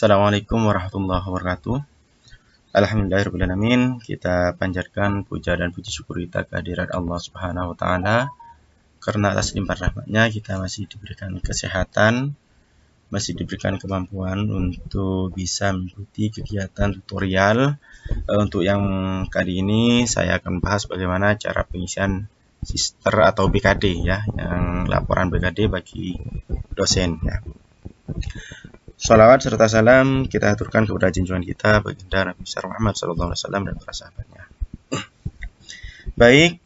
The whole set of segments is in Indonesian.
Assalamualaikum warahmatullahi wabarakatuh. Alhamdulillahirrahmanirrahim. Kita panjatkan puja dan puji syukur kita kehadirat Allah Subhanahu wa Ta'ala, karena atas limpah rahmatnya kita masih diberikan kesehatan, masih diberikan kemampuan untuk bisa mengikuti kegiatan tutorial. Untuk yang kali ini saya akan bahas bagaimana cara pengisian sister atau BKD ya, yang laporan BKD bagi dosen ya. Salawat serta salam kita aturkan kepada junjungan kita baginda Nabi besar Muhammad SAW dan para sahabatnya. Baik,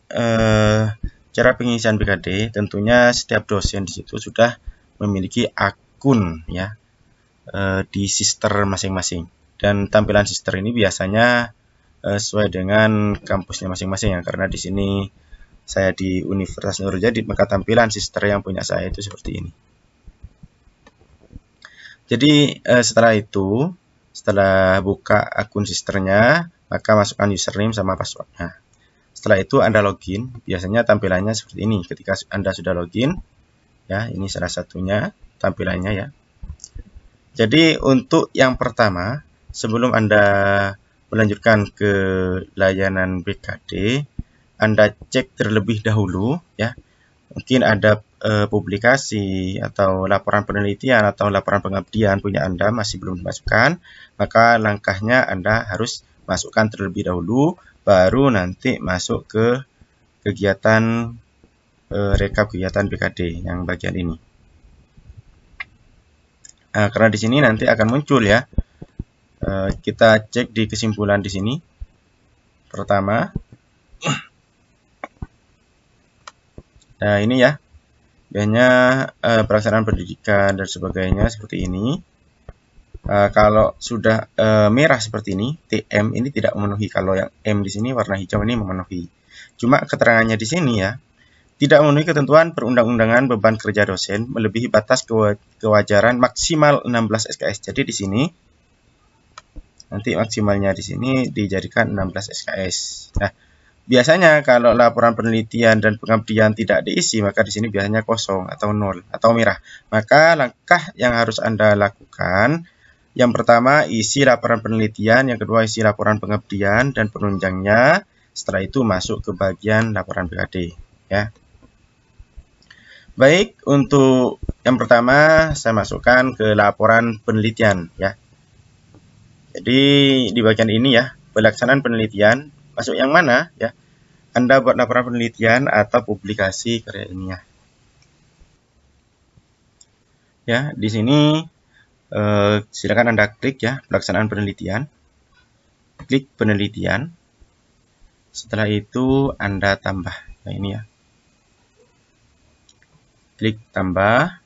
cara pengisian BKD tentunya setiap dosen di situ sudah memiliki akun ya di sister masing-masing, dan tampilan sister ini biasanya sesuai dengan kampusnya masing-masing ya, karena di sini saya di Universitas Nurul Jadid, maka tampilan sister yang punya saya itu seperti ini. Jadi setelah buka akun sisternya, maka masukkan username sama passwordnya. Setelah itu Anda login, biasanya tampilannya seperti ini. Ketika Anda sudah login, ya ini salah satunya tampilannya ya. Jadi untuk yang pertama, sebelum Anda melanjutkan ke layanan BKD, Anda cek terlebih dahulu ya. Mungkin ada publikasi atau laporan penelitian atau laporan pengabdian punya Anda masih belum dimasukkan, maka langkahnya Anda harus masukkan terlebih dahulu, baru nanti masuk ke kegiatan rekap kegiatan BKD yang bagian ini. Nah, karena di sini nanti akan muncul ya, kita cek di kesimpulan di sini. Pertama, nah ini ya, biasanya pelaksanaan pendidikan dan sebagainya seperti ini. Kalau sudah merah seperti ini, TM ini tidak memenuhi. Kalau yang M di sini warna hijau ini memenuhi. Cuma keterangannya di sini ya, tidak memenuhi ketentuan perundang-undangan beban kerja dosen melebihi batas kewajaran maksimal 16 SKS. Jadi di sini nanti maksimalnya di sini dijadikan 16 SKS. Nah, biasanya kalau laporan penelitian dan pengabdian tidak diisi, maka di sini biasanya kosong atau nol atau merah. Maka langkah yang harus Anda lakukan, yang pertama isi laporan penelitian, yang kedua isi laporan pengabdian dan penunjangnya. Setelah itu masuk ke bagian laporan BKD ya. Baik, untuk yang pertama saya masukkan ke laporan penelitian ya. Jadi di bagian ini ya, pelaksanaan penelitian, masuk yang mana ya? Anda buat laporan penelitian atau publikasi karya ilmiah. Ya, di sini silakan Anda klik ya, pelaksanaan penelitian. Klik penelitian. Setelah itu Anda tambah. Nah, ini ya. Klik tambah.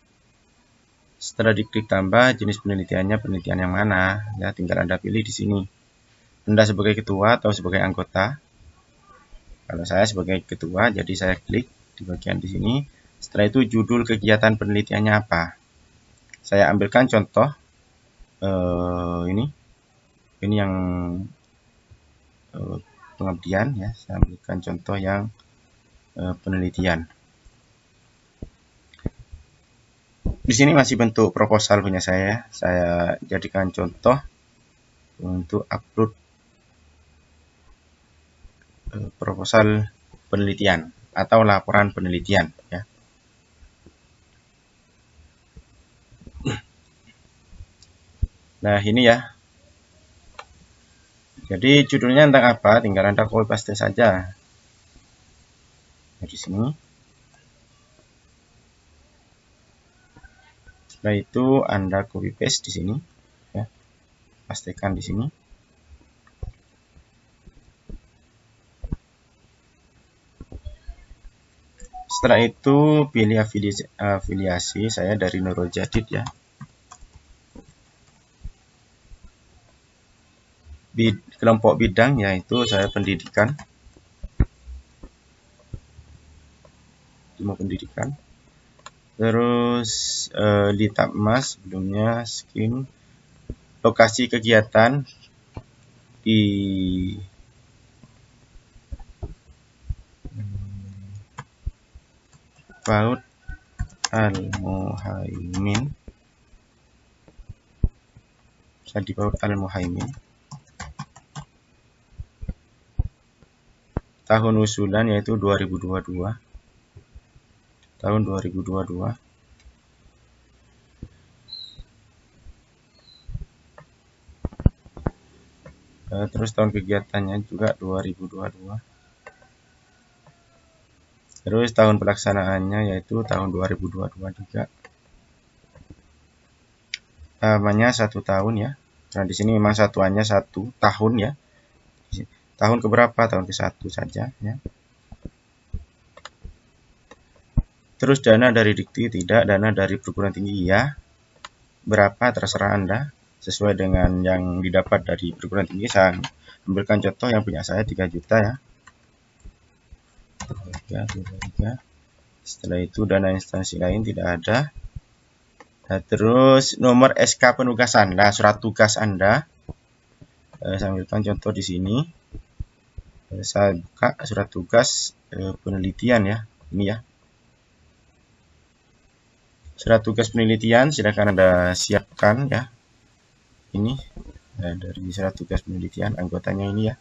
Setelah diklik tambah, jenis penelitiannya penelitian yang mana? Ya, tinggal Anda pilih di sini. Anda sebagai ketua atau sebagai anggota. Kalau saya sebagai ketua, jadi saya klik di bagian di sini. Setelah itu judul kegiatan penelitiannya apa? Saya ambilkan contoh ini yang pengabdian ya. Saya ambilkan contoh yang penelitian. Di sini masih bentuk proposal punya saya. Saya jadikan contoh untuk upload proposal penelitian atau laporan penelitian ya. Nah, ini ya. Jadi judulnya tentang apa? Tinggal Anda copy paste saja. Nah, di sini. Setelah itu Anda copy paste di sini ya. Pastikan di sini. Setelah itu pilih afiliasi saya dari Nurul Jadid ya. Kelompok bidang yaitu saya pendidikan. Cuma pendidikan. Terus Litapmas sebelumnya skim. Lokasi kegiatan di PAUD Al Muhaimin. Sadipaur Al-Muhaimin. Tahun usulan yaitu 2022. Tahun 2022. Terus tahun kegiatannya juga 2022. Terus tahun pelaksanaannya yaitu tahun 2022 juga. Namanya 1 tahun ya. Nah, di sini memang satuannya 1 tahun ya. Tahun keberapa? Tahun ke-1 saja ya. Terus dana dari dikti tidak, dana dari perguruan tinggi ya. Berapa terserah Anda sesuai dengan yang didapat dari perguruan tinggi. Saya ambilkan contoh yang punya saya 3 juta ya. 3. Setelah itu dana instansi lain tidak ada. Nah, terus nomor SK penugasan. Nah, surat tugas Anda. Saya ambilkan contoh di sini. Saya buka surat tugas penelitian ya. Ini ya. Surat tugas penelitian silakan Anda siapkan ya. Ini dari surat tugas penelitian anggotanya ini ya.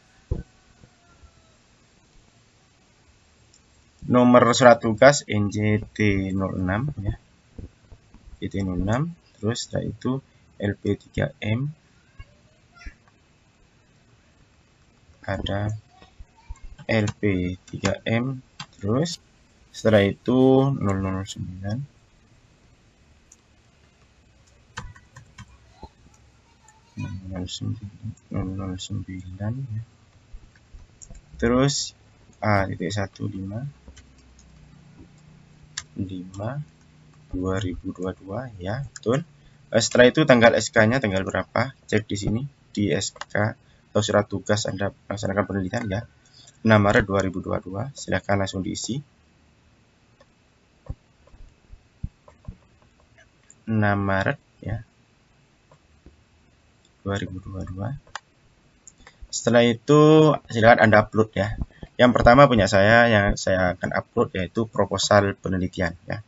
Nomor surat tugas NJT 06 ya. NJT 06, terus setelah itu LP3M ada LP3M, terus setelah itu 009 ya. Terus A.15 2022 ya, betul. Setelah itu tanggal SK-nya tanggal berapa? Cek di sini di SK atau surat tugas Anda melaksanakan penelitian ya. 6 Maret 2022. Silakan langsung diisi. 6 Maret ya. 2022. Setelah itu silakan Anda upload ya. Yang pertama punya saya, yang saya akan upload yaitu proposal penelitian ya.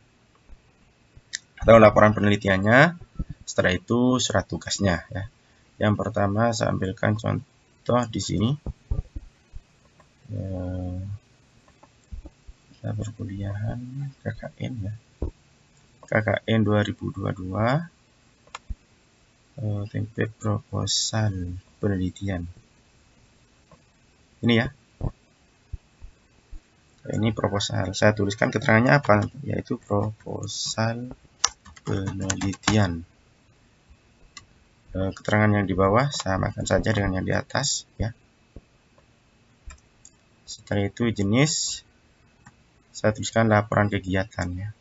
Atau laporan penelitiannya. Setelah itu surat tugasnya ya. Yang pertama saya ambilkan contoh di sini. Perkuliahan KKN ya. KKN 2022. Template proposal penelitian. Ini ya. Ini proposal. Saya tuliskan keterangannya apa? Yaitu proposal penelitian. Keterangan yang di bawah samakan saja dengan yang di atas ya. Setelah itu jenis saya tuliskan laporan kegiatan ya.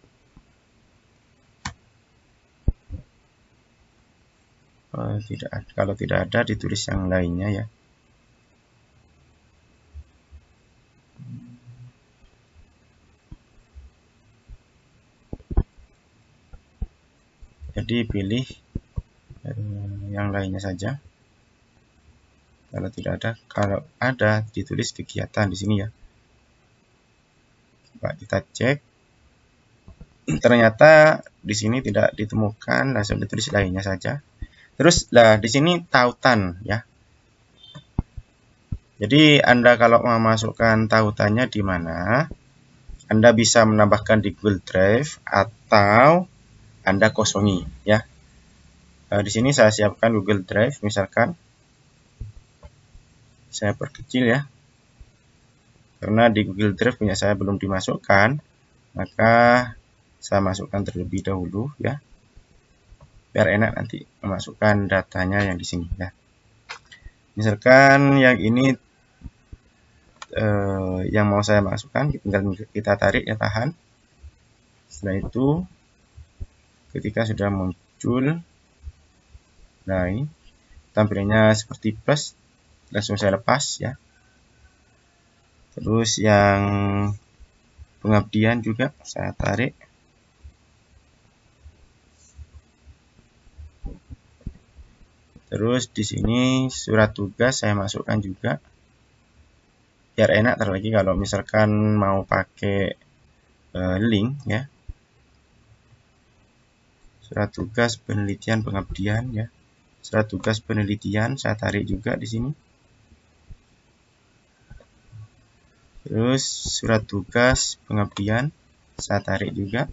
Kalau tidak ada ditulis yang lainnya ya. Jadi pilih yang lainnya saja. Kalau tidak ada, kalau ada ditulis kegiatan di sini ya. Coba kita cek. Ternyata di sini tidak ditemukan, langsung ditulis lainnya saja. Terus lah di sini tautan ya. Jadi Anda kalau memasukkan tautannya di mana, Anda bisa menambahkan di Google Drive atau Anda kosongi ya. Di sini saya siapkan Google Drive, misalkan saya perkecil ya. Karena di Google Drive punya saya belum dimasukkan, maka saya masukkan terlebih dahulu ya. Biar enak nanti memasukkan datanya yang di sini ya. Misalkan yang ini yang mau saya masukkan, tinggal kita tarik ya, tahan. Setelah itu ketika sudah muncul, nah ini tampilannya seperti plus, langsung saya lepas ya. Terus yang pengabdian juga saya tarik. Terus di sini surat tugas saya masukkan juga. Biar enak terlebih kalau misalkan mau pakai link ya. Surat tugas penelitian pengabdian ya. surat tugas penelitian saya tarik juga di sini. Terus surat tugas pengabdian saya tarik juga,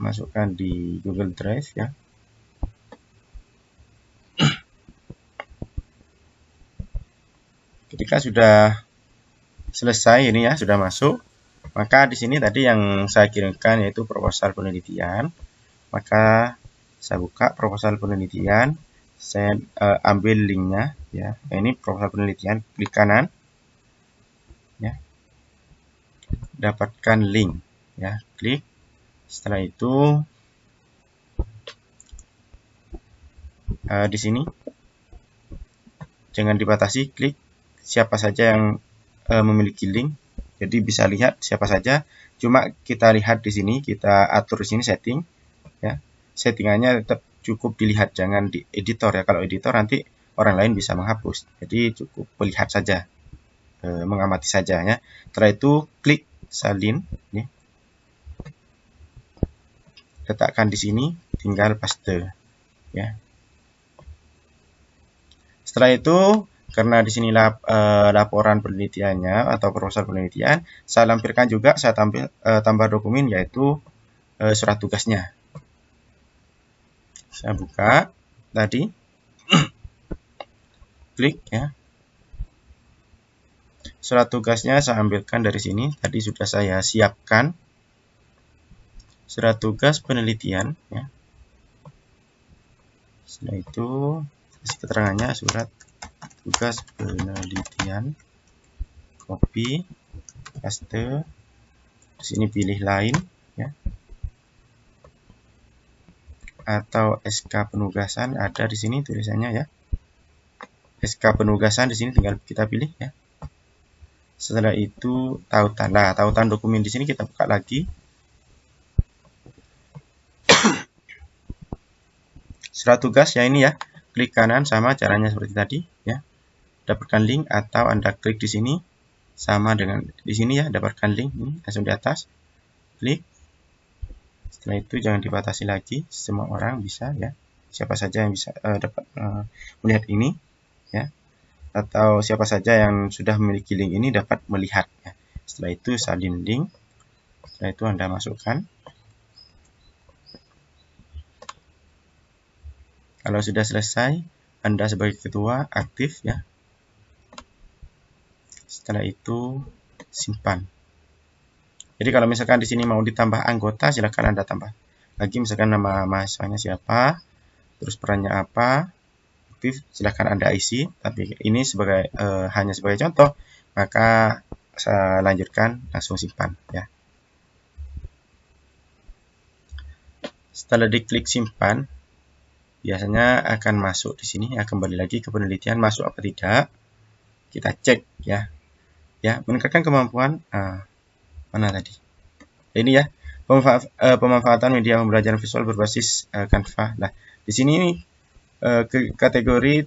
masukkan di Google Drive ya. Ketika sudah selesai ini ya, sudah masuk, maka di sini tadi yang saya kirimkan yaitu proposal penelitian. Maka saya buka proposal penelitian, saya ambil linknya ya. Nah, ini proposal penelitian, klik kanan ya, dapatkan link ya, klik. Setelah itu di sini jangan dibatasi, klik siapa saja yang memiliki link, jadi bisa lihat siapa saja. Cuma kita lihat di sini, kita atur di sini setting ya, settingannya tetap cukup dilihat, jangan di editor ya. Kalau editor nanti orang lain bisa menghapus, jadi cukup melihat saja, mengamati saja ya. Setelah itu klik salin nih, letakkan di sini, tinggal paste ya. Setelah itu, karena di sini laporan penelitiannya atau proposal penelitian, saya lampirkan juga, saya tambah dokumen yaitu surat tugasnya. Saya buka tadi, klik ya. Surat tugasnya saya ambilkan dari sini, tadi sudah saya siapkan. Surat tugas penelitian ya. Setelah itu keterangannya surat tugas penelitian, copy, paste. Di sini pilih lain ya, atau SK penugasan, ada di sini tulisannya ya. SK penugasan di sini tinggal kita pilih ya. Setelah itu tautan. Nah, tautan dokumen di sini kita buka lagi. Surat tugas ya ini ya. Klik kanan, sama caranya seperti tadi ya. Dapatkan link, atau Anda klik di sini sama dengan di sini ya, dapatkan link ini langsung di atas. Klik. Setelah itu jangan dibatasi lagi, semua orang bisa ya. Siapa saja yang bisa dapat melihat ini ya. Atau siapa saja yang sudah memiliki link ini dapat melihat ya. Setelah itu salin link. Setelah itu Anda masukkan. Kalau sudah selesai, Anda sebagai ketua aktif ya. Setelah itu simpan. Jadi kalau misalkan di sini mau ditambah anggota, silakan Anda tambah lagi, misalkan nama mahasiswanya siapa, terus perannya apa, aktif, silakan Anda isi. Tapi ini sebagai hanya sebagai contoh, maka saya lanjutkan langsung simpan ya. Setelah diklik simpan, biasanya akan masuk di sini ya, kembali lagi ke penelitian, masuk apa tidak, kita cek ya. Ya, meningkatkan kemampuan mana tadi? Ini ya, pemanfaatan media pembelajaran visual berbasis Canva. Nah, di sini kategori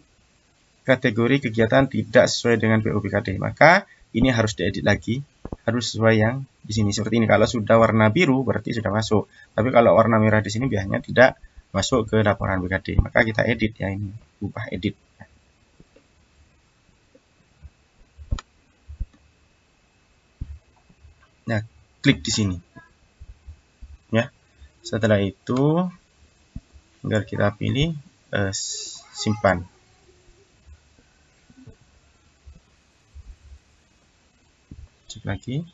kegiatan tidak sesuai dengan PUBKD, maka ini harus diedit lagi, harus sesuai yang di sini seperti ini. Kalau sudah warna biru berarti sudah masuk, tapi kalau warna merah di sini biasanya tidak masuk ke laporan BKD, maka kita edit ya, ini ubah edit. Nah, klik di sini ya. Setelah itu tinggal kita pilih simpan. Cek lagi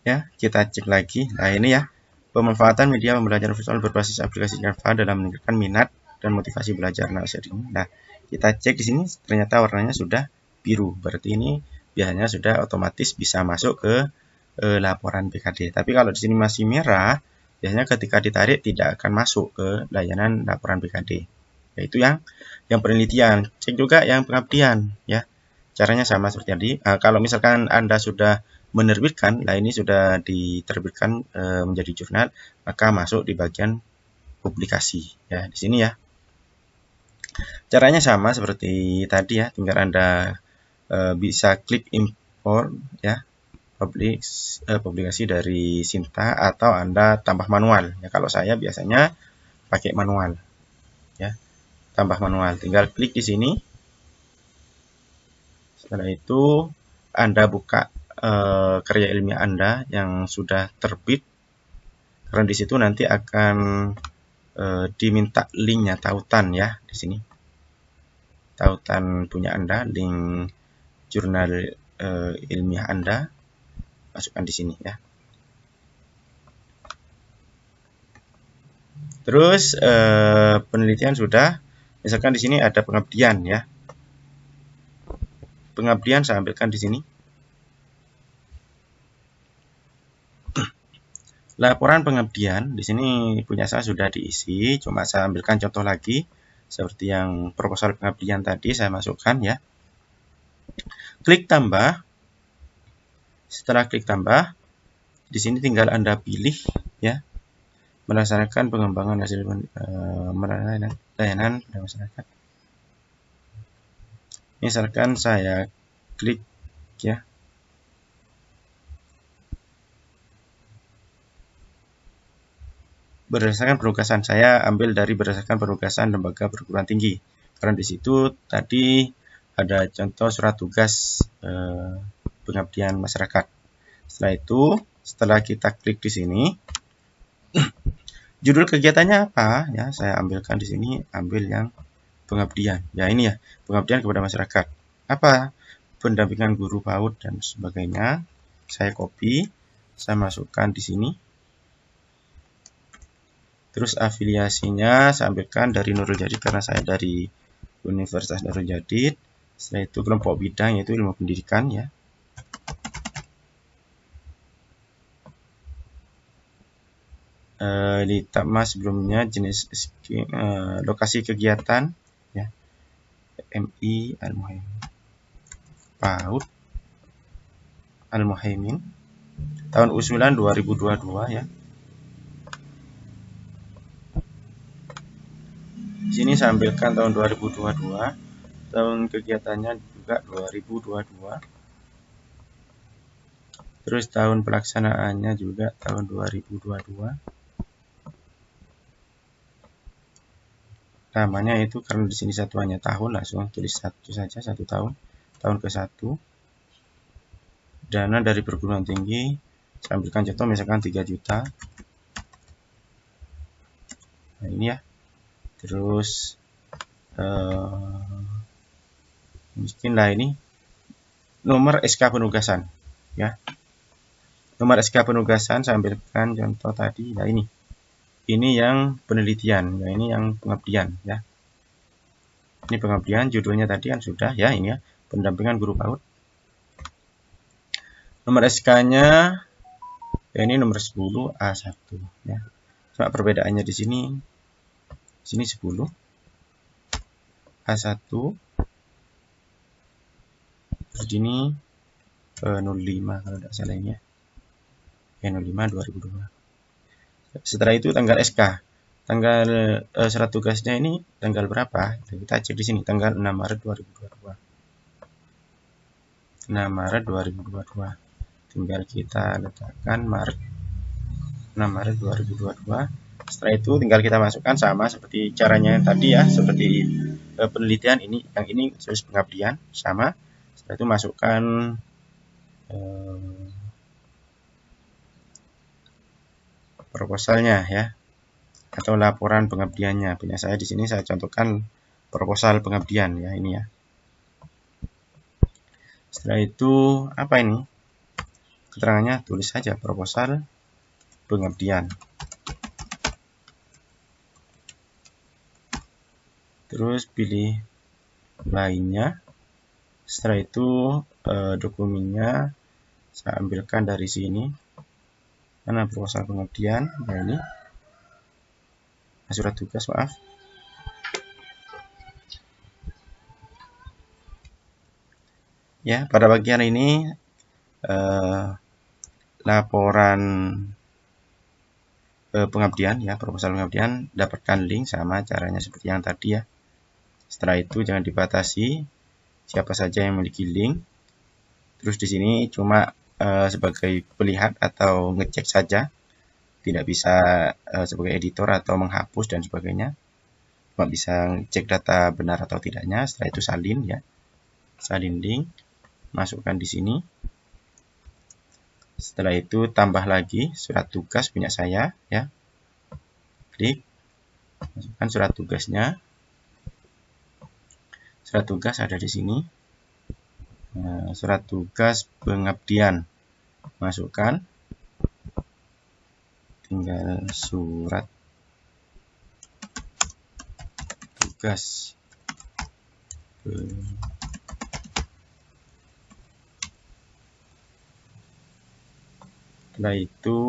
ya, kita cek lagi. Nah, ini ya, pemanfaatan media pembelajaran visual berbasis aplikasi Canva dalam meningkatkan minat dan motivasi belajar anak usia dini. Nah, kita cek di sini ternyata warnanya sudah biru, berarti ini biasanya sudah otomatis bisa masuk ke laporan BKD. Tapi kalau di sini masih merah, biasanya ketika ditarik tidak akan masuk ke layanan laporan BKD. Yaitu yang penelitian. Cek juga yang pengabdian ya. Caranya sama seperti tadi. Kalau misalkan Anda sudah menerbitkan, nah ini sudah diterbitkan menjadi jurnal, maka masuk di bagian publikasi ya, di sini ya. Caranya sama seperti tadi ya, tinggal Anda bisa klik import ya, publikasi dari Sinta, atau Anda tambah manual ya. Kalau saya biasanya pakai manual tambah manual. Tinggal klik di sini. Setelah itu Anda buka karya ilmiah Anda yang sudah terbit, karena di situ nanti akan diminta linknya, tautan ya di sini. Tautan punya Anda, link jurnal ilmiah Anda, masukkan di sini ya. Terus penelitian sudah, misalkan di sini ada pengabdian ya. Pengabdian saya ambilkan di sini. Laporan pengabdian di sini punya saya sudah diisi, cuma saya ambilkan contoh lagi seperti yang proposal pengabdian tadi saya masukkan ya. Klik tambah. Setelah klik tambah, di sini tinggal Anda pilih ya, melaksanakan pengembangan hasil layanan pada masyarakat. Misalkan saya klik ya. Berdasarkan penugasan, saya ambil dari berdasarkan penugasan lembaga perguruan tinggi, karena di situ tadi ada contoh surat tugas pengabdian masyarakat. Setelah itu, setelah kita klik di sini, judul kegiatannya apa ya, saya ambilkan di sini, ambil yang pengabdian ya, ini ya, pengabdian kepada masyarakat. Apa? Pendampingan guru PAUD dan sebagainya. Saya copy, saya masukkan di sini. Terus afiliasinya saya ambilkan dari Nurul Jadid karena saya dari Universitas Nurul Jadid. Setelah itu kelompok bidang yaitu ilmu pendidikan ya. Di tab mas sebelumnya jenis lokasi kegiatan ya. MI Al-Muhaimin. PAUD Al-Muhaimin. Tahun usulan 2022 ya. Di sini saya ambilkan tahun 2022, tahun kegiatannya juga 2022. Terus tahun pelaksanaannya juga tahun 2022. Namanya itu karena di sini satuannya tahun, langsung tulis satu saja, 1 tahun, tahun ke-1. Dana dari perguruan tinggi, saya ambilkan contoh misalkan 3 juta. Nah ini ya. Terus mungkinlah ini nomor SK penugasan ya. Nomor SK penugasan saya ambilkan contoh tadi. Nah ini yang penelitian, ya ini yang pengabdian ya. Ini pengabdian, judulnya tadi kan sudah ya, ini ya, pendampingan guru PAUD. Nomor SK-nya ya ini nomor 10 A1 ya. Cuma perbedaannya di sini 10 A1 terus ini 05 kalau tidak salah ini ya, 05 2002. Setelah itu tanggal SK, tanggal surat tugasnya ini tanggal berapa? Kita cek di sini, tanggal 6 Maret 2022. 6 Maret 2022. Tinggal kita letakkan Maret, 6 Maret 2022. Setelah itu tinggal kita masukkan sama seperti caranya yang tadi ya, seperti penelitian ini, yang ini tulis pengabdian sama. Setelah itu masukkan proposalnya ya, atau laporan pengabdiannya. Punya saya di sini saya contohkan proposal pengabdian ya, ini ya. Setelah itu apa ini? Keterangannya tulis saja proposal pengabdian. Terus pilih lainnya. Setelah itu dokumennya saya ambilkan dari sini. Mana proposal pengabdian? Nah ini surat tugas, maaf. Ya, pada bagian ini laporan pengabdian ya, proposal pengabdian, dapatkan link sama caranya seperti yang tadi ya. Setelah itu jangan dibatasi siapa saja yang memiliki link. Terus di sini cuma sebagai pelihat atau ngecek saja, tidak bisa sebagai editor atau menghapus dan sebagainya. cuma bisa cek data benar atau tidaknya. Setelah itu salin ya, salin link, masukkan di sini. Setelah itu tambah lagi surat tugas punya saya ya, klik, masukkan surat tugasnya. Surat tugas ada di sini. Surat tugas pengabdian, masukkan, tinggal surat tugas setelah itu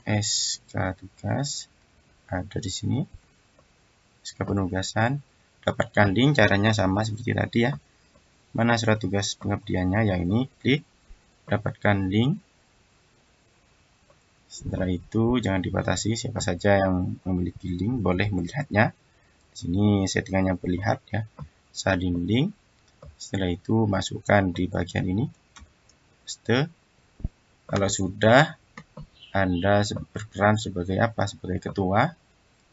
SK tugas ada di sini, SK penugasan, dapatkan link, caranya sama seperti tadi ya. Mana surat tugas pengabdiannya? Yang ini, klik, dapatkan link. Setelah itu jangan dibatasi, siapa saja yang memiliki link boleh melihatnya. Di sini settingannya terlihat ya, salin link. Setelah itu masukkan di bagian ini, paste. Kalau sudah, Anda berperan sebagai apa? Sebagai ketua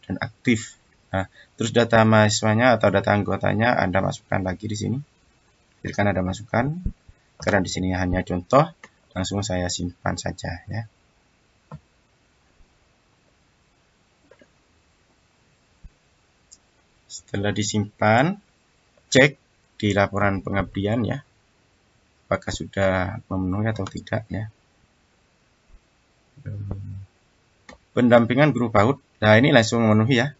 dan aktif. Nah, terus data mahasiswanya atau data anggotanya Anda masukkan lagi di sini. Silahkan Anda masukkan, karena di sini hanya contoh, langsung saya simpan saja ya. Setelah disimpan, cek di laporan pengabdian ya, apakah sudah memenuhi atau tidak ya. Pendampingan guru PAUD, nah ini langsung memenuhi ya,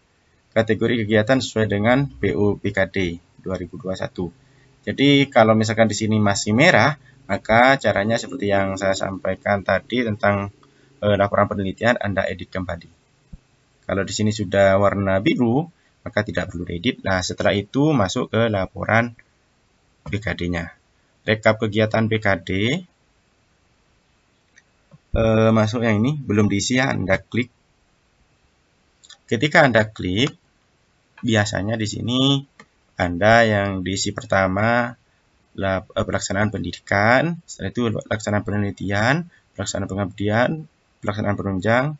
kategori kegiatan sesuai dengan BUPKD 2021. Jadi kalau misalkan di sini masih merah, maka caranya seperti yang saya sampaikan tadi tentang laporan penelitian, Anda edit kembali. Kalau di sini sudah warna biru, maka tidak perlu edit. Nah, setelah itu masuk ke laporan BKD-nya. Rekap kegiatan BKD, masuk yang ini, belum diisi ya, Anda klik. Ketika Anda klik, biasanya di sini Anda yang diisi pertama pelaksanaan pendidikan, setelah itu pelaksanaan penelitian, pelaksanaan pengabdian, pelaksanaan penunjang.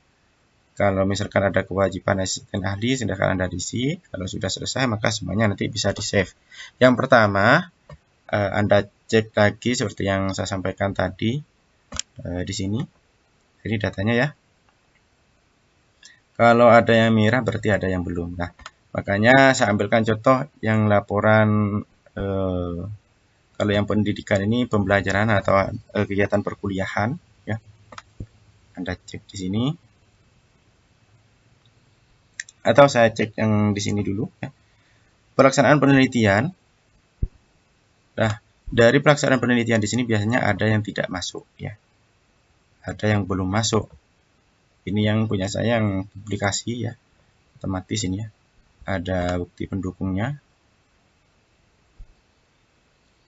Kalau misalkan ada kewajiban asisten ahli, silakan Anda diisi. Kalau sudah selesai, maka semuanya nanti bisa di-save. Yang pertama, Anda cek lagi seperti yang saya sampaikan tadi di sini. Ini datanya ya. Kalau ada yang merah berarti ada yang belum. Nah, makanya saya ambilkan contoh yang laporan kalau yang pendidikan ini pembelajaran atau kegiatan perkuliahan ya. Anda cek di sini. Atau saya cek yang di sini dulu ya. Pelaksanaan penelitian. Nah, dari pelaksanaan penelitian di sini biasanya ada yang tidak masuk ya. Ada yang belum masuk. Ini yang punya saya yang publikasi ya, otomatis ini ya. Ada bukti pendukungnya.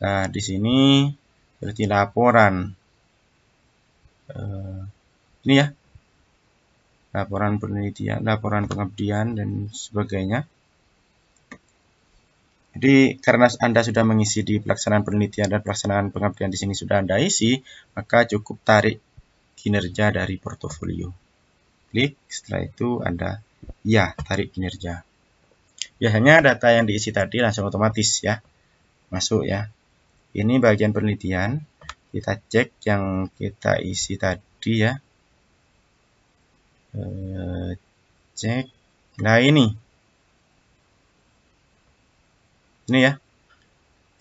Nah, di sini seperti laporan ini ya, laporan penelitian, laporan pengabdian dan sebagainya. Jadi karena Anda sudah mengisi di pelaksanaan penelitian dan pelaksanaan pengabdian di sini sudah Anda isi, maka cukup tarik kinerja dari portofolio. Klik, setelah itu Anda ya tarik kinerja. Biasanya data yang diisi tadi langsung otomatis ya masuk ya. Ini bagian penelitian, kita cek yang kita isi tadi ya. Cek, nah ini ya,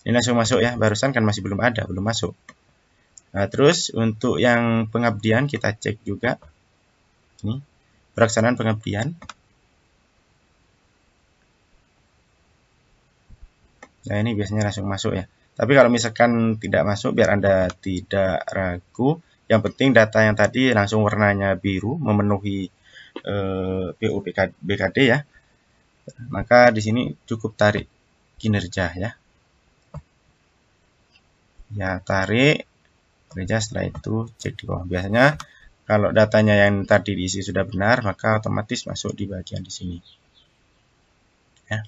ini langsung masuk ya. Barusan kan masih belum ada, belum masuk. Nah, terus untuk yang pengabdian kita cek juga. Ini pelaksanaan pengabdian. Nah, ini biasanya langsung masuk ya. Tapi kalau misalkan tidak masuk, biar Anda tidak ragu, yang penting data yang tadi langsung warnanya biru, memenuhi BUPKD ya. Maka di sini cukup tarik kinerja ya. Ya, tarik kinerja, setelah itu cek di bawah. Biasanya kalau datanya yang tadi diisi sudah benar, maka otomatis masuk di bagian di sini. Ya.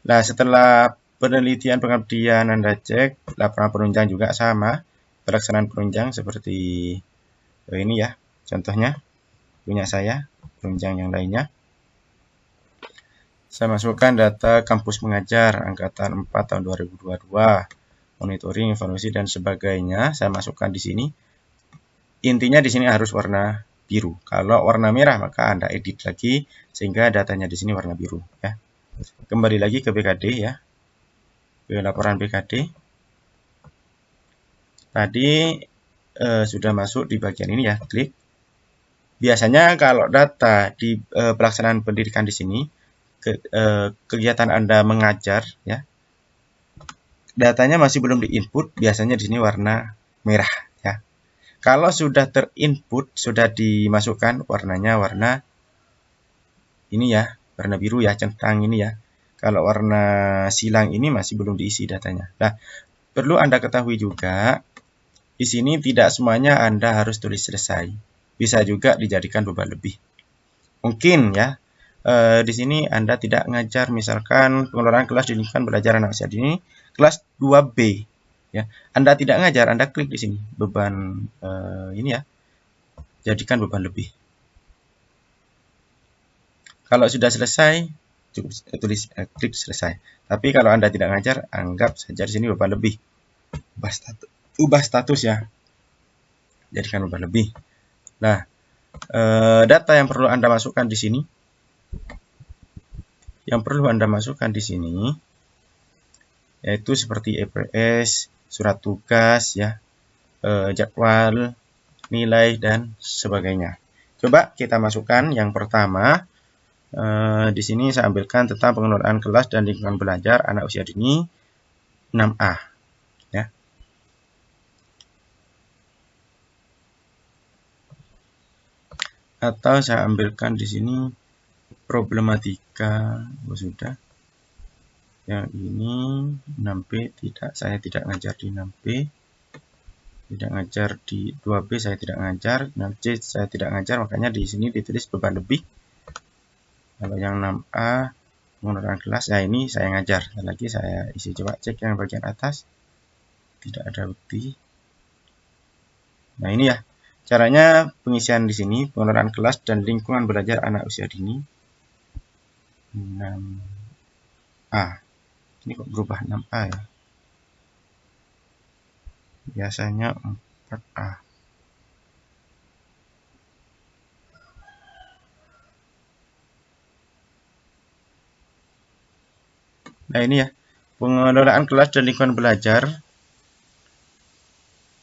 Nah, setelah penelitian pengabdian Anda cek, laporan penunjang juga sama. Pelaksanaan penunjang seperti ini ya, contohnya punya saya, penunjang yang lainnya. Saya masukkan data kampus mengajar angkatan 4 tahun 2022, monitoring, evaluasi dan sebagainya. Saya masukkan di sini. Intinya di sini harus warna biru. Kalau warna merah maka Anda edit lagi sehingga datanya di sini warna biru ya. Kembali lagi ke BKD ya. Ke laporan BKD. Tadi sudah masuk di bagian ini ya, klik. Biasanya kalau data di pelaksanaan pendidikan di sini, kegiatan Anda mengajar ya, datanya masih belum diinput, biasanya di sini warna merah ya. Kalau sudah terinput, sudah dimasukkan warnanya warna ini ya, warna biru ya, centang ini ya. Kalau warna silang ini masih belum diisi datanya. Nah, perlu Anda ketahui juga, di sini tidak semuanya Anda harus tulis selesai. Bisa juga dijadikan beban lebih. Mungkin ya, di sini Anda tidak ngajar misalkan pengelolaan kelas di lingkungan belajar anak usia dini kelas 2B ya. Anda tidak ngajar, Anda klik di sini beban ini ya. Jadikan beban lebih. Kalau sudah selesai, tulis klik selesai. Tapi kalau Anda tidak ngajar, anggap saja di sini beban lebih. Ubah status ya. Jadikan beban lebih. Nah, data yang perlu Anda masukkan di sini, yaitu seperti EPS, surat tugas, ya, jadwal, nilai dan sebagainya. Coba kita masukkan yang pertama. Di sini saya ambilkan tentang pengelolaan kelas dan lingkungan belajar anak usia dini 6A. Ya. Atau saya ambilkan di sini problematika, sudah. Yang ini 6B tidak, saya tidak ngajar di 6B. Tidak ngajar di 2B, saya tidak ngajar. 6C saya tidak ngajar, makanya di sini ditulis beban lebih. Kalau yang 6A pengelolaan kelas, ya ini saya ngajar. Dan lagi saya isi, coba cek yang bagian atas. Tidak ada bukti. Nah, ini ya. Caranya pengisian di sini, pengelolaan kelas dan lingkungan belajar anak usia dini 6A. Ini kok berubah 6A ya? Biasanya 4A. Nah, ini ya. Pengelolaan kelas dan lingkungan belajar.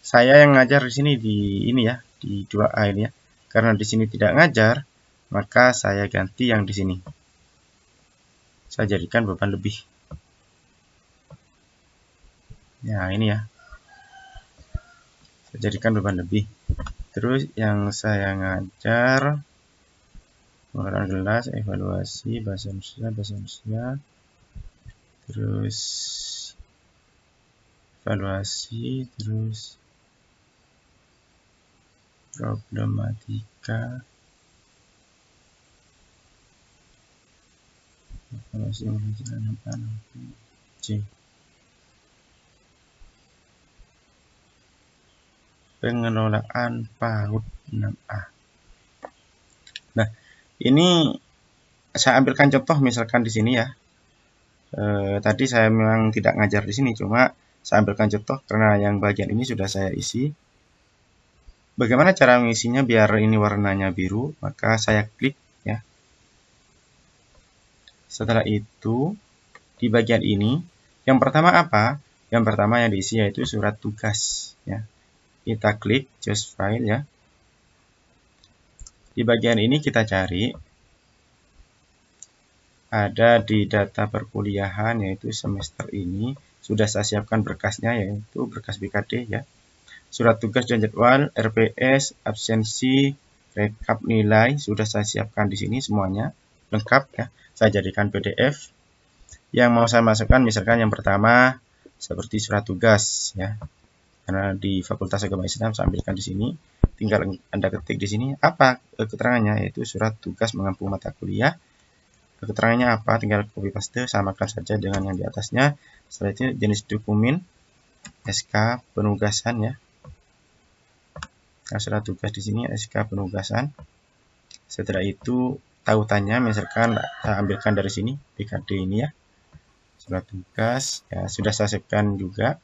Saya yang ngajar di sini di ini ya, di 2A ini ya. Karena di sini tidak ngajar, maka saya ganti yang di sini. Saya jadikan beban lebih. Ya, ini ya. Saya jadikan beban lebih. Terus yang saya ngajar pengelolaan kelas, evaluasi, bahasa Indonesia. Terus evaluasi, terus problematika, evaluasi C. Pengelolaan PAUD 6A. Nah, ini saya ambilkan contoh misalkan di sini ya. Tadi saya memang tidak ngajar di sini, cuma saya ambilkan contoh karena yang bagian ini sudah saya isi. Bagaimana cara mengisinya biar ini warnanya biru? Maka saya klik ya. Setelah itu di bagian ini, yang pertama apa? Yang pertama yang diisi yaitu surat tugas ya. Kita klik choose file ya. Di bagian ini kita cari, ada di data perkuliahan yaitu semester ini sudah saya siapkan berkasnya yaitu berkas BKD ya. Surat tugas dan jadwal, RPS, absensi, rekap nilai sudah saya siapkan di sini semuanya lengkap ya. Saya jadikan PDF. Yang mau saya masukkan misalkan yang pertama seperti surat tugas ya. Karena di Fakultas Agama Islam saya ambilkan di sini. Tinggal Anda ketik di sini apa keterangannya, yaitu surat tugas mengampu mata kuliah. Keterangannya apa, tinggal copy paste, samakan saja dengan yang di atasnya. Setelah itu jenis dokumen SK penugasan ya. Nah, surat tugas di sini SK penugasan. Setelah itu tautannya, misalkan saya ambilkan dari sini BKD ini ya, surat tugas ya, sudah saya save-kan juga.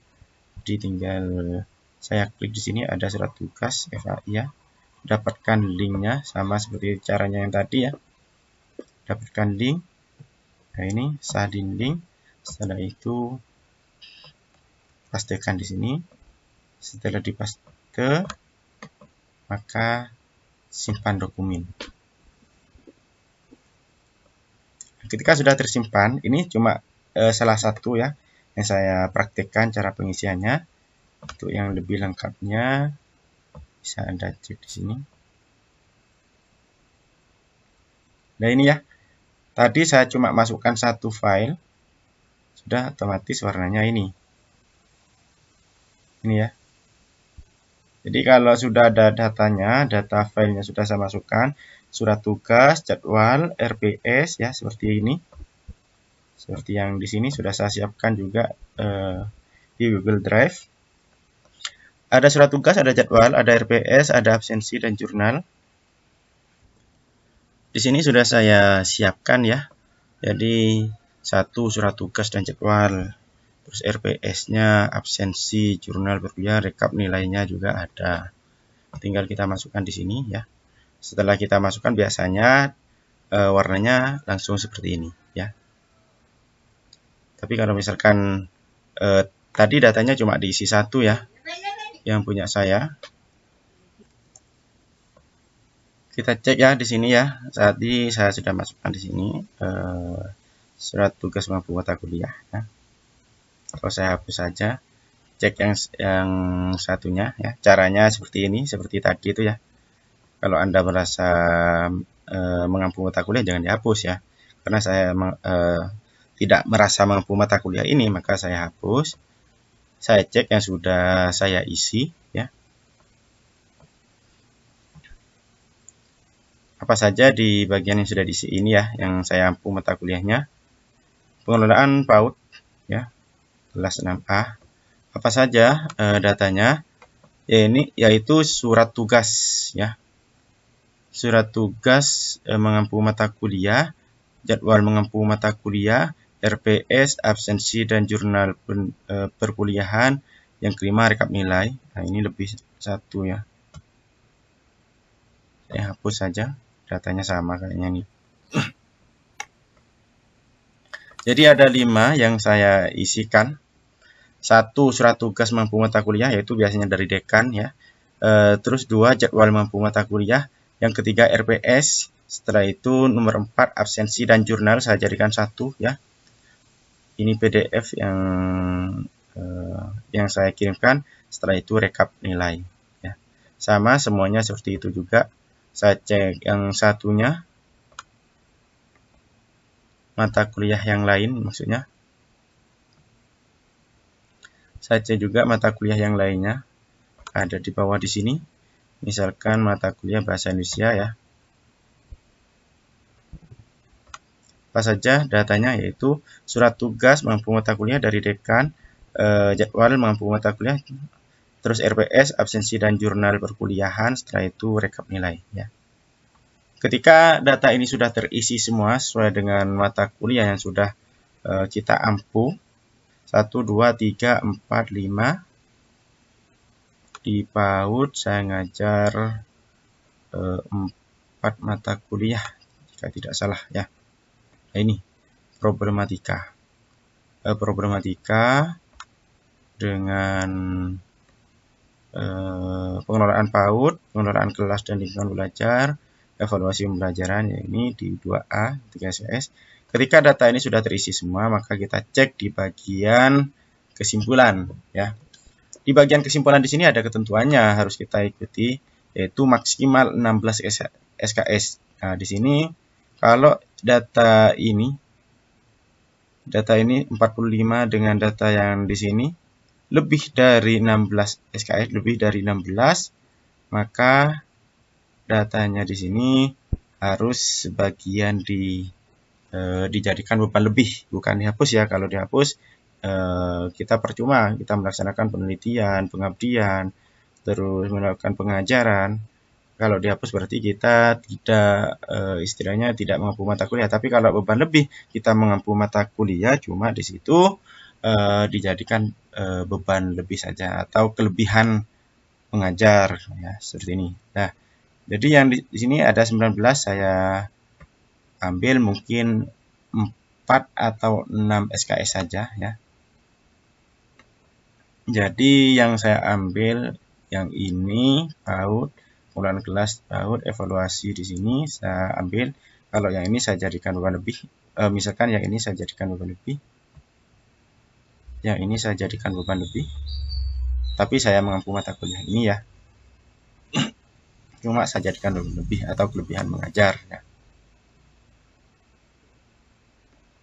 Jadi tinggal saya klik di sini, ada surat tugas FAI ya, dapatkan linknya sama seperti caranya yang tadi ya, dapatkan link. Nah ini salin link, setelah itu pastekan di sini. Setelah dipaste, maka simpan dokumen. Ketika sudah tersimpan, ini cuma salah satu ya yang saya praktekkan cara pengisiannya. Untuk yang lebih lengkapnya bisa Anda cek di sini. Nah ini ya, tadi saya cuma masukkan satu file, sudah otomatis warnanya ini ya. Jadi kalau sudah ada datanya, data filenya sudah saya masukkan, surat tugas, jadwal, RPS ya, seperti ini. Seperti yang di sini sudah saya siapkan juga di Google Drive. Ada surat tugas, ada jadwal, ada RPS, ada absensi dan jurnal. Di sini sudah saya siapkan ya. Jadi satu surat tugas dan jadwal. Terus RPS-nya, absensi, jurnal berkuliah, rekap nilainya juga ada. Tinggal kita masukkan di sini ya. Setelah kita masukkan biasanya warnanya langsung seperti ini ya. Tapi kalau misalkan tadi datanya cuma diisi satu ya, yang punya saya. Kita cek ya di sini ya. Tadi saya sudah masukkan di sini surat tugas mampu mata kuliah ya. Kalau saya hapus saja, cek yang satunya ya. Caranya seperti ini, seperti tadi itu ya. Kalau Anda merasa mengampu mata kuliah jangan dihapus ya. Karena saya tidak merasa mampu mata kuliah ini, maka saya hapus. Saya cek yang sudah saya isi ya. Apa saja di bagian yang sudah diisi ini ya, yang saya mampu mata kuliahnya. Pengelolaan PAUD ya, kelas 6A. Apa saja datanya? Ya, ini yaitu surat tugas ya. Surat tugas mengampu mata kuliah, jadwal mengampu mata kuliah, RPS, absensi dan jurnal perkuliahan. Yang kelima rekap nilai. Nah, ini lebih satu ya. Saya hapus saja, datanya sama kayaknya nih. Jadi ada 5 yang saya isikan. Satu surat tugas mampu mata kuliah, yaitu biasanya dari dekan ya. Terus 2 jadwal mampu mata kuliah. Yang ketiga RPS. Setelah itu nomor 4 absensi dan jurnal saya jadikan satu ya. Ini PDF yang saya kirimkan. Setelah itu rekap nilai ya. Sama semuanya seperti itu juga. Saya cek yang satunya, mata kuliah yang lain maksudnya. Saya cek juga mata kuliah yang lainnya, ada di bawah di sini. Misalkan mata kuliah bahasa Indonesia ya. Apa saja datanya, yaitu surat tugas mampu mata kuliah dari dekan, jadwal mampu mata kuliah, terus RPS, absensi dan jurnal perkuliahan, setelah itu rekap nilai ya. Ketika data ini sudah terisi semua sesuai dengan mata kuliah yang sudah kita ampu, 1, 2, 3, 4, 5. Di PAUD saya ngajar 4 mata kuliah jika tidak salah ya. Nah, ini problematika. Problematika dengan pengelolaan PAUD, pengelolaan kelas dan lingkungan belajar, evaluasi pembelajaran, ya ini di 2A 3SS. Ketika data ini sudah terisi semua, maka kita cek di bagian kesimpulan ya. Di bagian kesimpulan di sini ada ketentuannya harus kita ikuti, yaitu maksimal 16 SKS. Nah, di sini kalau data ini 45 dengan data yang di sini lebih dari 16 SKS, lebih dari 16, maka datanya di sini harus sebagian dijadikan beban lebih, bukan dihapus ya. Kalau dihapus kita percuma, kita melaksanakan penelitian, pengabdian, terus melakukan pengajaran. Kalau dihapus berarti kita tidak istilahnya tidak mengampu mata kuliah. Tapi kalau beban lebih kita mengampu mata kuliah, cuma di situ dijadikan beban lebih saja atau kelebihan mengajar ya seperti ini. Nah, jadi yang di sini ada 19, saya ambil mungkin 4 atau 6 SKS saja ya. Jadi yang saya ambil yang ini PAUD, kemudian kelas PAUD, evaluasi di sini saya ambil. Kalau yang ini saya jadikan beban lebih, misalkan yang ini saya jadikan beban lebih, yang ini saya jadikan beban lebih, tapi saya mengampu mata kuliah ini ya. Cuma saya jadikan beban lebih atau kelebihan mengajar ya.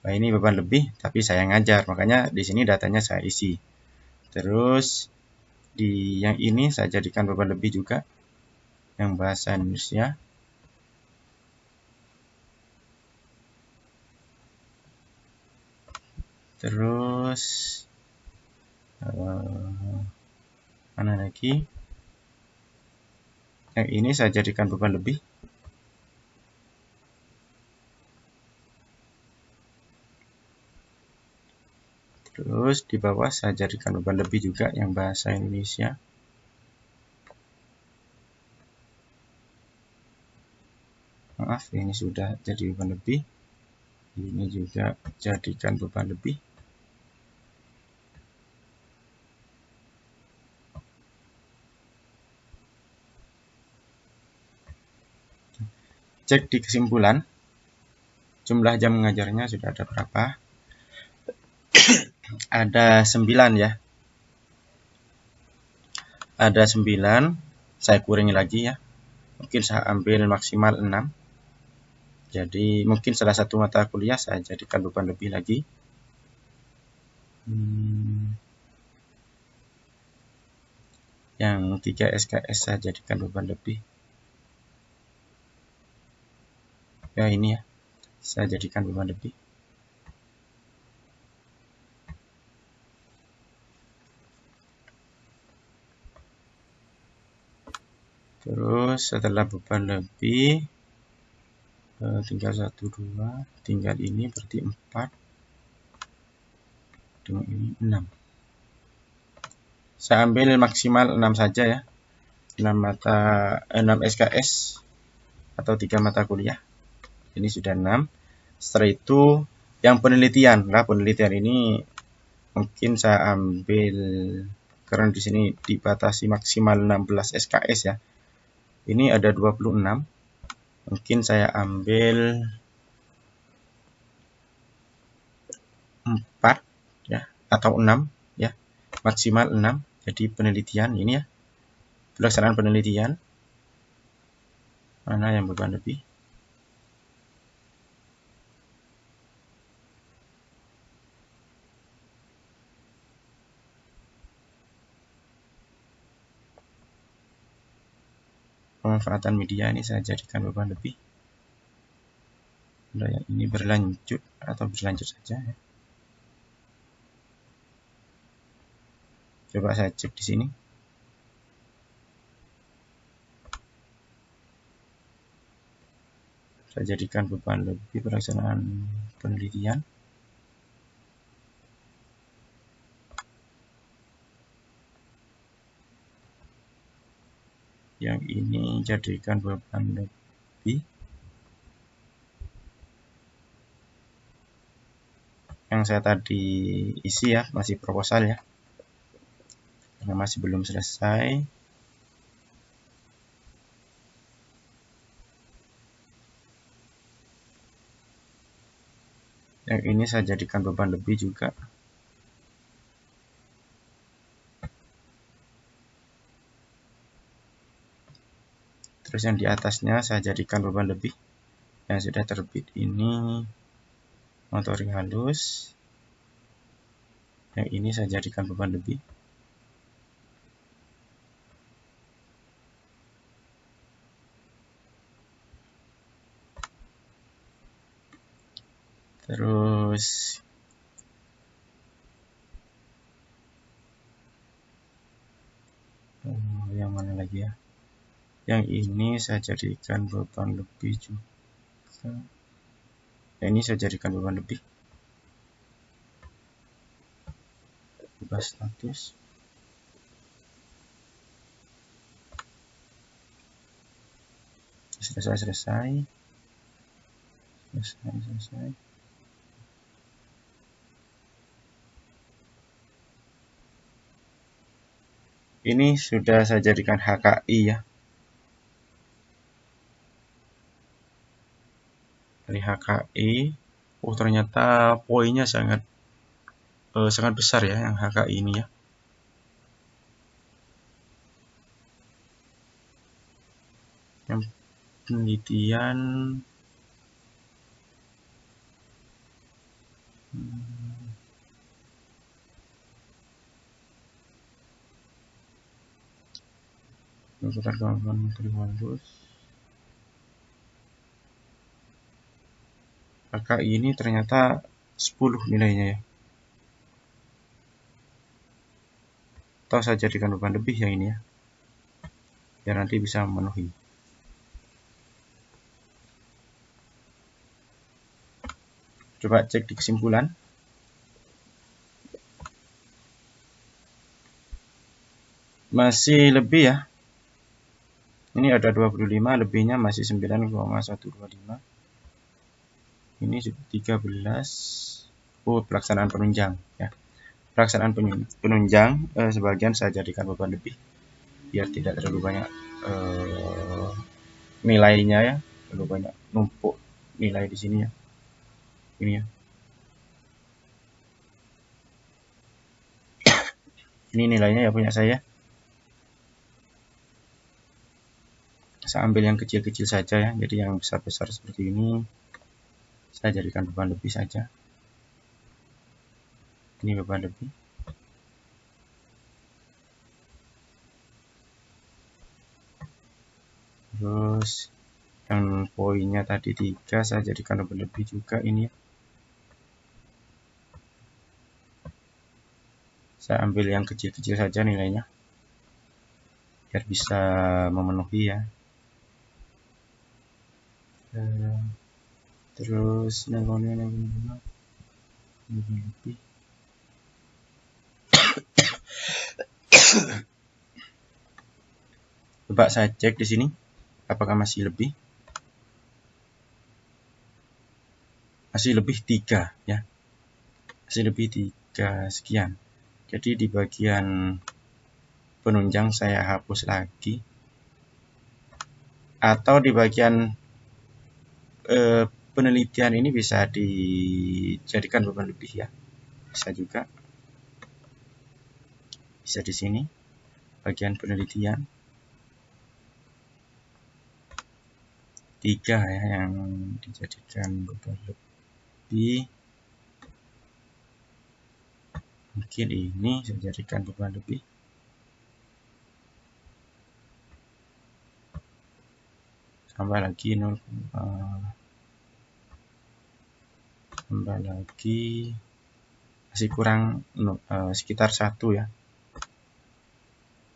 Nah, ini beban lebih, tapi saya ngajar, makanya di sini datanya saya isi. Terus di yang ini saya jadikan beban lebih juga, yang bahasa Indonesia. Terus mana lagi? Yang ini saya jadikan beban lebih. Terus di bawah saya jadikan beban lebih juga yang bahasa Indonesia. Maaf, ini sudah jadi beban lebih. Ini juga jadikan beban lebih. Cek di kesimpulan, jumlah jam mengajarnya sudah ada berapa? Ada 9 ya. Ada 9, saya kurangi lagi ya. Mungkin saya ambil maksimal 6. Jadi mungkin salah satu mata kuliah saya jadikan beban lebih lagi. Yang 3 SKS saya jadikan beban lebih. Ya ini ya, saya jadikan beban lebih. Terus setelah beban lebih, tinggal 1, 2, tinggal ini berarti 4. Dengan ini 6. Saya ambil maksimal 6 saja ya. 6 SKS atau 3 mata kuliah. Ini sudah 6. Setelah itu yang penelitian. Nah, penelitian ini mungkin saya ambil karena di sini dibatasi maksimal 16 SKS ya. Ini ada 26. Mungkin saya ambil 4 ya atau 6 ya. Maksimal 6. Jadi penelitian ini ya. Pelaksanaan penelitian. Mana yang beban lebih? Pemanfaatan media ini saya jadikan beban lebih. Udah yang ini berlanjut atau berlanjut saja ya. Coba saya cek di sini. Saya jadikan beban lebih pelaksanaan penelitian. Yang ini jadikan beban lebih. Yang saya tadi isi ya, masih proposal ya. Karena masih belum selesai. Yang ini saya jadikan beban lebih juga. Terus yang di atasnya saya jadikan beban lebih. Yang sudah terbit ini motorik halus. Yang ini saya jadikan beban lebih. Terus yang mana lagi ya? Yang ini saya jadikan beban lebih juga. Ini saya jadikan beban lebih. Ubah status. Selesai. Ini sudah saya jadikan HKI ya. Dari HKI, ternyata poinnya sangat besar ya yang HKI ini ya. Yang penelitian Mengukur kemampuan materi halus. HKI ini ternyata 10 nilainya ya. Atau saya jadikan beban lebih yang ini ya, biar nanti bisa memenuhi. Coba cek di kesimpulan. Masih lebih ya. Ini ada 25, lebihnya masih 9,125. Ini 13. Pelaksanaan penunjang ya. Pelaksanaan penunjang sebagian saya jadikan beban lebih biar tidak terlalu banyak nilainya ya, terlalu banyak numpuk nilai di sini ya. Ini ya. Ini nilainya ya punya saya. Saya ambil yang kecil-kecil saja ya. Jadi yang besar-besar seperti ini saya jadikan beban lebih saja. Ini beban lebih. Terus yang poinnya tadi 3 saya jadikan beban lebih juga ini ya. Saya ambil yang kecil-kecil saja nilainya biar bisa memenuhi ya. Terus nilainya lebih. Coba saya cek di sini apakah masih lebih. Masih lebih 3 ya. Masih lebih 3 sekian. Jadi di bagian penunjang saya hapus lagi. Atau di bagian penelitian ini bisa dijadikan beban lebih ya. Bisa juga. Bisa di sini. Bagian penelitian. 3 ya yang dijadikan beban lebih. Mungkin ini saya jadikan beban lebih. Tambah lagi 0, tambah lagi masih kurang sekitar 1 ya.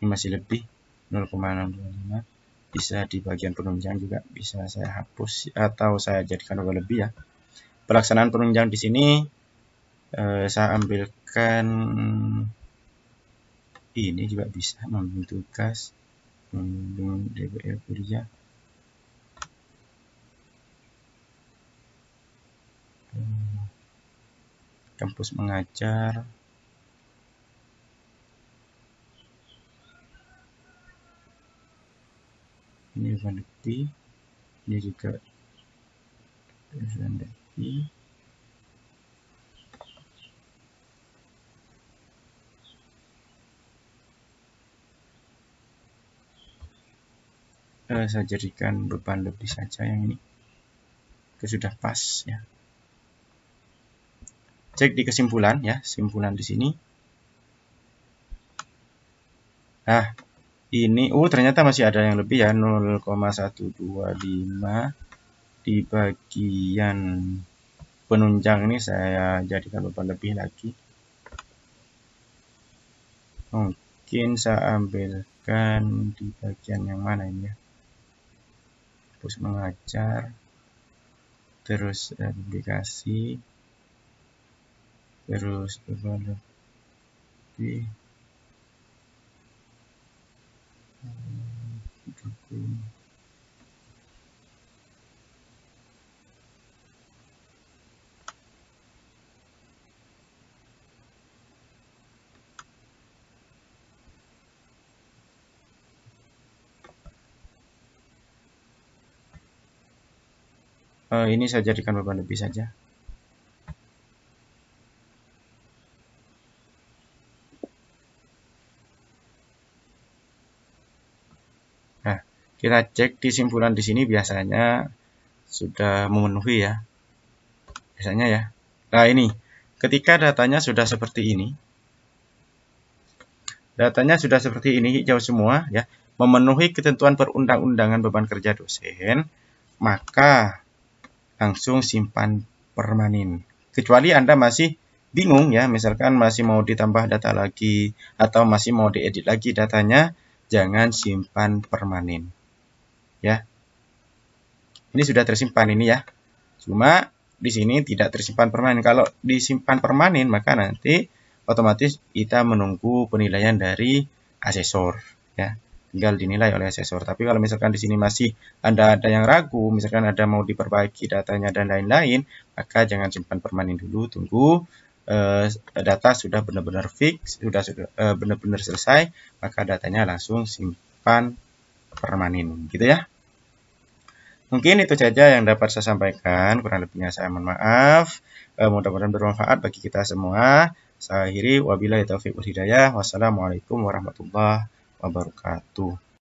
Ini masih lebih 0,625. Bisa di bagian penunjang juga bisa saya hapus atau saya jadikan beban lebih ya. Pelaksanaan penunjang di sini saya ambilkan ini juga bisa membimbing tugas, membimbing DBL kerja. Kampus mengajar. Ini beban lebih. Ini juga beban lebih. Saya jadikan beban lebih saja yang ini. Itu sudah pas ya. Cek di kesimpulan ya, kesimpulan di sini. Nah, ini ternyata masih ada yang lebih ya, 0,125 di bagian penunjang ini saya jadikan beban lebih lagi. Mungkin saya ambilkan di bagian yang mana ini ya. hapus mengajar, terus publikasi, terus lebih ini saya jadikan beban lebih saja. Nah, kita cek di simpulan di sini biasanya sudah memenuhi ya. Biasanya ya. Nah, ini ketika datanya sudah seperti ini. Datanya sudah seperti ini, hijau semua ya, memenuhi ketentuan perundang-undangan beban kerja dosen, maka langsung simpan permanen. Kecuali Anda masih bingung ya, misalkan masih mau ditambah data lagi atau masih mau diedit lagi datanya, jangan simpan permanen. Ya. Ini sudah tersimpan ini ya. Cuma di sini tidak tersimpan permanen. Kalau disimpan permanen, maka nanti otomatis kita menunggu penilaian dari asesor ya. Tinggal dinilai oleh asesor. Tapi kalau misalkan di sini masih Anda ada yang ragu, misalkan ada mau diperbaiki datanya dan lain-lain, maka jangan simpan permanen dulu, tunggu data sudah benar-benar fix, sudah benar-benar selesai, maka datanya langsung simpan permanen gitu ya. Mungkin itu saja yang dapat saya sampaikan, kurang lebihnya saya mohon maaf. Mudah-mudahan bermanfaat bagi kita semua. Saya akhiri, wabillahi taufiq wal hidayah. Wassalamualaikum warahmatullahi wabarakatuh.